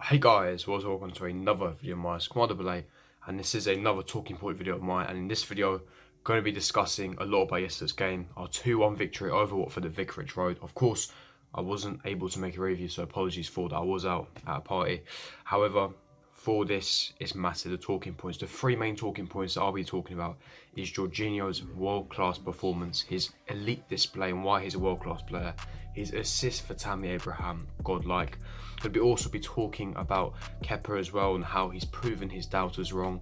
Hey guys, welcome to another video of mine, Squad Belay, and this is another talking point video of mine. And in this video, going to be discussing a lot about yesterday's game, our 2-1 victory over Watford at Vicarage Road. Of course, I wasn't able to make a review, so apologies for that. I was out at a party. However, for this, it's massive. The talking points, the three main talking points that I'll be talking about is Jorginho'S world-class performance, his elite display and why he's a world-class player, his assist for Tammy Abraham, godlike. Could be also be talking about Kepa as well and how he's proven his doubters wrong.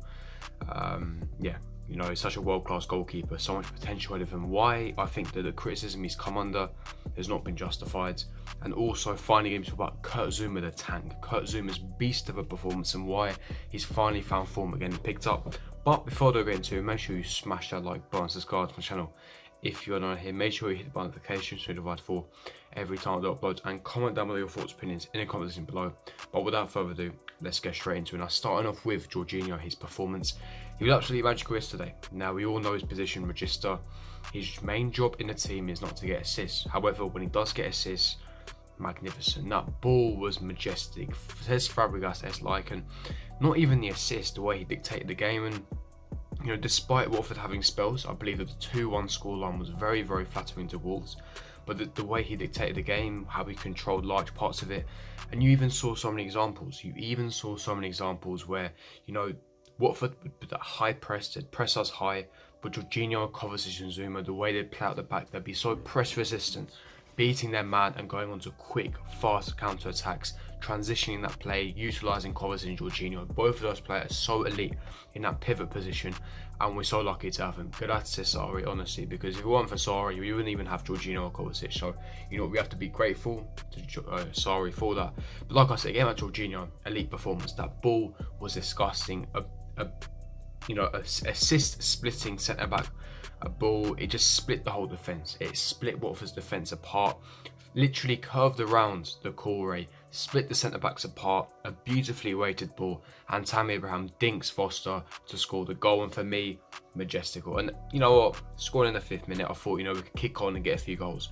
He's such a world-class goalkeeper, so much potential out of him. Why I think that the criticism he's come under has not been justified. And also finally going to talk about Zouma the tank. Zouma's beast of a performance and why he's finally found form again and picked up. But before I go into it, make sure you smash that like button, subscribe to my channel. If you're not here, make sure you hit the notification so you're notified for every time I upload, and comment down below your thoughts and opinions in the comment section below. But without further ado, let's get straight into it. Now, starting off with Jorginho, his performance. He was absolutely magical yesterday. Now, we all know his position, register. His main job in the team is not to get assists. However, when he does get assists, magnificent. That ball was majestic. Says Fabregas, as like, and not even the assist, the way he dictated the game. And despite Watford having spells, I believe that the 2-1 scoreline was very, very flattering to Wolves. But the way he dictated the game, how he controlled large parts of it, and you even saw so many examples. Where, Watford with that high press, they'd press us high, but Jorginho, Kovacic and Zouma, the way they'd play out the back, they'd be so press resistant, beating their man and going on to quick, fast counter-attacks, transitioning that play, utilising Kovacic and Jorginho. Both of those players are so elite in that pivot position, and we're so lucky to have him. Grazie Sarri, honestly, because if it weren't for Sarri, we wouldn't even have Jorginho or Kovacic. So, we have to be grateful to Sarri for that. But like I said, again, at Jorginho, elite performance. That ball was disgusting. Assist splitting centre back. A ball, it just split the whole defence. It split Watford's defence apart, literally curved around the core, split the centre backs apart. A beautifully weighted ball, and Tammy Abraham dinks Foster to score the goal. And for me, majestical. And you know what, scoring in the 5th minute, I thought we could kick on and get a few goals.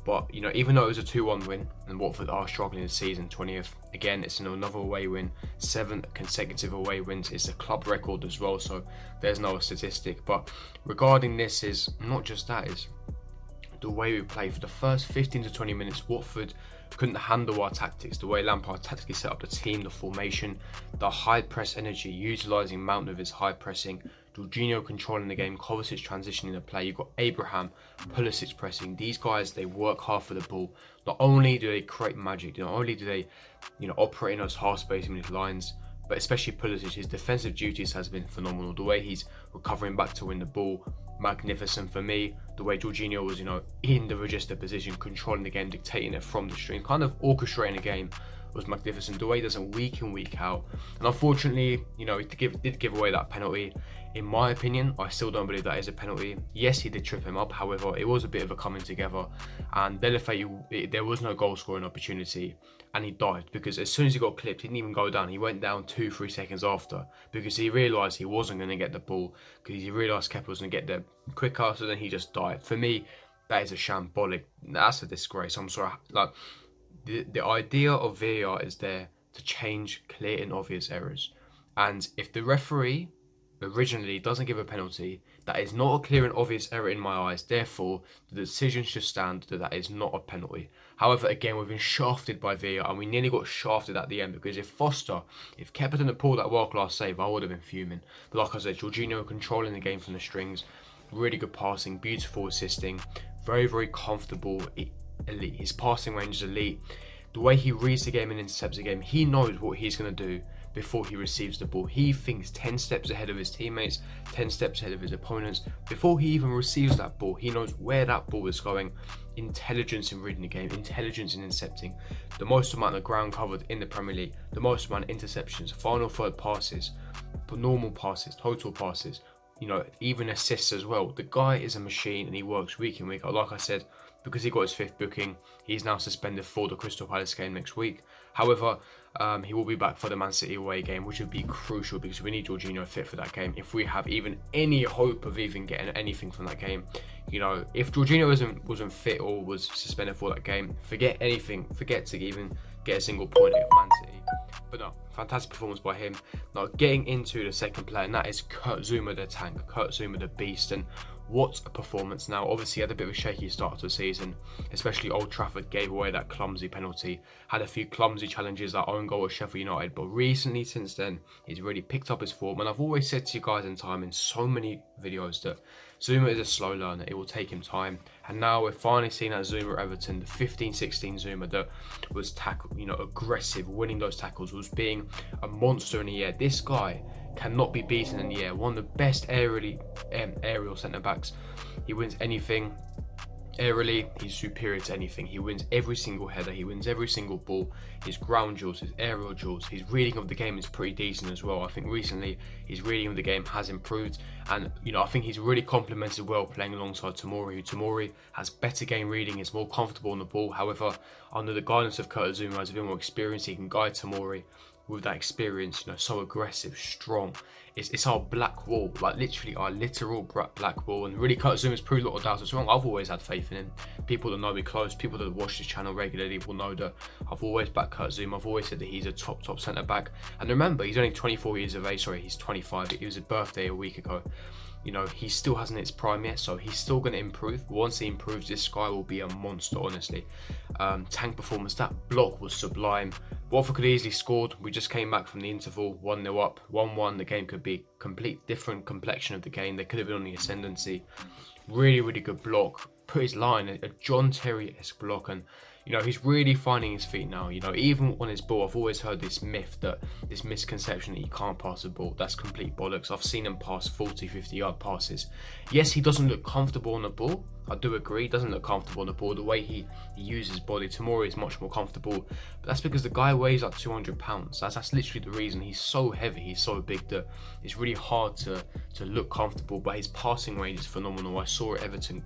But even though it was a 2-1 win, and Watford are struggling this season, 20th, again, it's another away win, 7 consecutive away wins. It's a club record as well, so there's no statistic. But regarding this, is not just that, is the way we play. For the first 15 to 20 minutes, Watford couldn't handle our tactics. The way Lampard tactically set up the team, the formation, the high press energy, utilising Mount with his high pressing, Jorginho controlling the game, Kovacic transitioning the play. You've got Abraham, Pulisic pressing. These guys, they work hard for the ball. Not only do they create magic, not only do they, operate in those half-spacing lines, but especially Pulisic, his defensive duties has been phenomenal. The way he's recovering back to win the ball, magnificent for me. The way Jorginho was, in the register position, controlling the game, dictating it from the string, kind of orchestrating the game, was magnificent. The way he does it week in, week out. And unfortunately, he did give away that penalty. In my opinion, I still don't believe that is a penalty. Yes, he did trip him up. However, it was a bit of a coming together. And there was no goal scoring opportunity. And he dived, because as soon as he got clipped, he didn't even go down. He went down 2-3 seconds after, because he realised he wasn't going to get the ball, because he realised Kepa was going to get there quicker, so then he just dived. For me, that is a shambolic. That's a disgrace. I'm sorry. The idea of VAR is there to change clear and obvious errors. And if the referee originally doesn't give a penalty, that is not a clear and obvious error in my eyes. Therefore, the decision should stand that is not a penalty. However, again, we've been shafted by VAR, and we nearly got shafted at the end, because if Kepa didn't pull that world-class save, I would have been fuming. But like I said, Jorginho controlling the game from the strings, really good passing, beautiful assisting, very, very comfortable, elite. His passing range is elite. The way he reads the game and intercepts the game, he knows what he's going to do before he receives the ball. He thinks 10 steps ahead of his teammates, 10 steps ahead of his opponents. Before he even receives that ball, he knows where that ball is going. Intelligence in reading the game, intelligence in intercepting. The most amount of ground covered in the Premier League, the most amount of interceptions, final third passes, normal passes, total passes, even assists as well. The guy is a machine, and he works week in, week out. Like I said, because he got his 5th booking, he's now suspended for the Crystal Palace game next week. However, he will be back for the Man City away game, which would be crucial, because we need Jorginho fit for that game. If we have even any hope of even getting anything from that game, if Jorginho wasn't fit or was suspended for that game, forget anything. Forget to even get a single point at Man City. But no, fantastic performance by him. Now getting into the second player, and that is Zouma the tank, Zouma the beast. And what a performance. Now obviously he had a bit of a shaky start to the season, especially Old Trafford gave away that clumsy penalty, had a few clumsy challenges, that own goal at Sheffield United, but recently since then he's really picked up his form. And I've always said to you guys in time in so many videos that Zouma is a slow learner, it will take him time. And now we're finally seeing that Zouma at Everton, the 15-16 Zouma that was aggressive, winning those tackles, was being a monster in the air. This guy cannot be beaten in the air. One of the best aerial centre backs. He wins anything aerially. He's superior to anything. He wins every single header. He wins every single ball. His ground duels, his aerial duels, his reading of the game is pretty decent as well. I think recently his reading of the game has improved, and I think he's really complemented well playing alongside Tomori, who Tomori has better game reading, is more comfortable on the ball. However, under the guidance of Zouma, has a bit more experience. He can guide Tomori with that experience, so aggressive, strong. It's our black wall, like literally our literal black wall. And really, Zouma's proved a lot of doubts as wrong. I've always had faith in him. People that know me close, people that watch this channel regularly will know that I've always backed Zouma. I've always said that he's a top centre back. And remember, he's only 24 years of age. Sorry, he's 25. It was his birthday a week ago. He still hasn't hit his prime yet, so he's still going to improve. Once he improves, this guy will be a monster, honestly. Tank performance, that block was sublime. Watford could easily scored. We just came back from the interval, 1-0 up, 1-1. The game could be complete different complexion of the game. They could have been on the ascendancy. Really, really good block. Put his line, a John Terry-esque block, and he's really finding his feet now. Even on his ball, I've always heard this myth, this misconception that he can't pass the ball. That's complete bollocks. I've seen him pass 40, 50 yard passes. Yes, he doesn't look comfortable on the ball. I do agree, he doesn't look comfortable on the ball. The way he uses his body, Tomori is much more comfortable. But that's because the guy weighs like 200 pounds. That's literally the reason. He's so heavy, he's so big that it's really hard to look comfortable. But his passing range is phenomenal. I saw it at Everton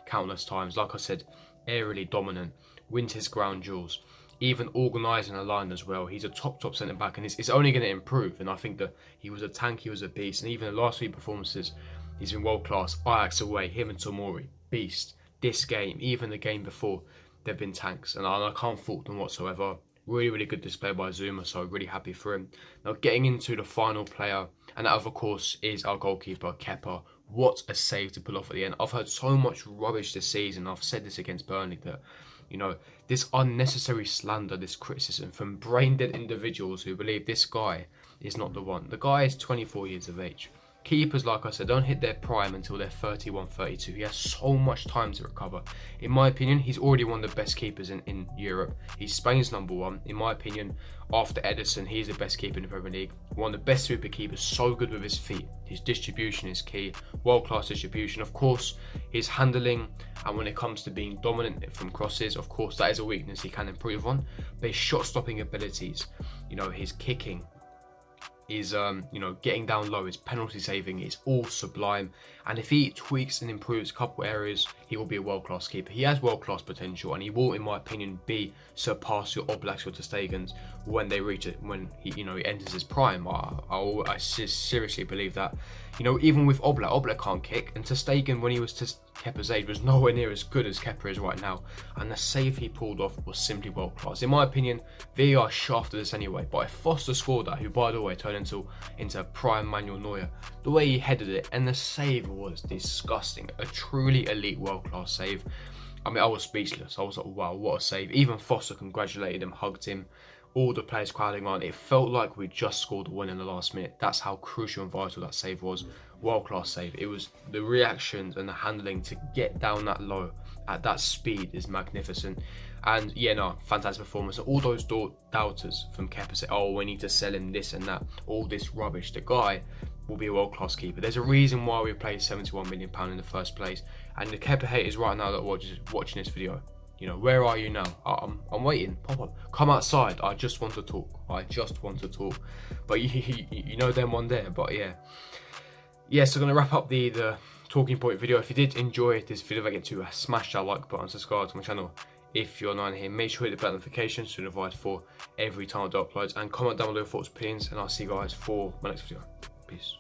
countless times. Like I said, aerially dominant, wins his ground duels, even organising a line as well. He's a top centre back, and it's only going to improve. And I think that he was a tank, he was a beast, and even the last few performances, he's been world class. Ajax away, him and Tomori, beast. This game, even the game before, they've been tanks, and I can't fault them whatsoever. Really, really good display by Zouma, so really happy for him. Now getting into the final player, and that of course is our goalkeeper, Kepa. What a save to pull off at the end. I've heard so much rubbish this season. I've said this against Burnley, that this unnecessary slander, this criticism from brain-dead individuals who believe this guy is not the one. The guy is 24 years of age. Keepers, like I said, don't hit their prime until they're 31, 32. He has so much time to recover. In my opinion, he's already one of the best keepers in Europe. He's Spain's #1. In my opinion, after Edison, he's the best keeper in the Premier League. One of the best super keepers, so good with his feet. His distribution is key, world-class distribution. Of course, his handling, and when it comes to being dominant from crosses, of course, that is a weakness he can improve on. But his shot-stopping abilities, his kicking, is getting down low, his penalty saving is all sublime. And if he tweaks and improves a couple areas, he will be a world-class keeper. He has world-class potential, and he will, in my opinion, surpass your Oblaks or ter Stegens when they reach it, when he enters his prime. I seriously believe that. Even with Oblak can't kick, and ter Stegen, when he was to Kepa's age, was nowhere near as good as Kepa is right now. And the save he pulled off was simply world-class. In my opinion, VAR shafted this anyway, but if Foster scored that, who by the way turned into prime Manuel Neuer, the way he headed it and the save was disgusting. A truly elite world-class save. I mean, I was speechless. I was like, wow, what a save. Even Foster congratulated him, hugged him. All the players crowding on. It felt like we just scored a win in the last minute. That's how crucial and vital that save was. World-class save. It was the reactions and the handling to get down that low at that speed is magnificent. And yeah, no, fantastic performance. All those doubters from Kepa say, oh, we need to sell him this and that, all this rubbish. The guy will be a world-class keeper. There's a reason why we paid £71 million in the first place. And the Kepa haters right now that are watching this video, where are you now? I'm waiting. Pop up. Come outside. I just want to talk. But you know them one there. But yeah. So I'm going to wrap up the talking point video. If you did enjoy this video, don't forget to smash that like button, subscribe to my channel. If you're not here, make sure you hit the bell notifications to be notified for every time I do uploads, and comment down below your thoughts, opinions, and I'll see you guys for my next video. Peace.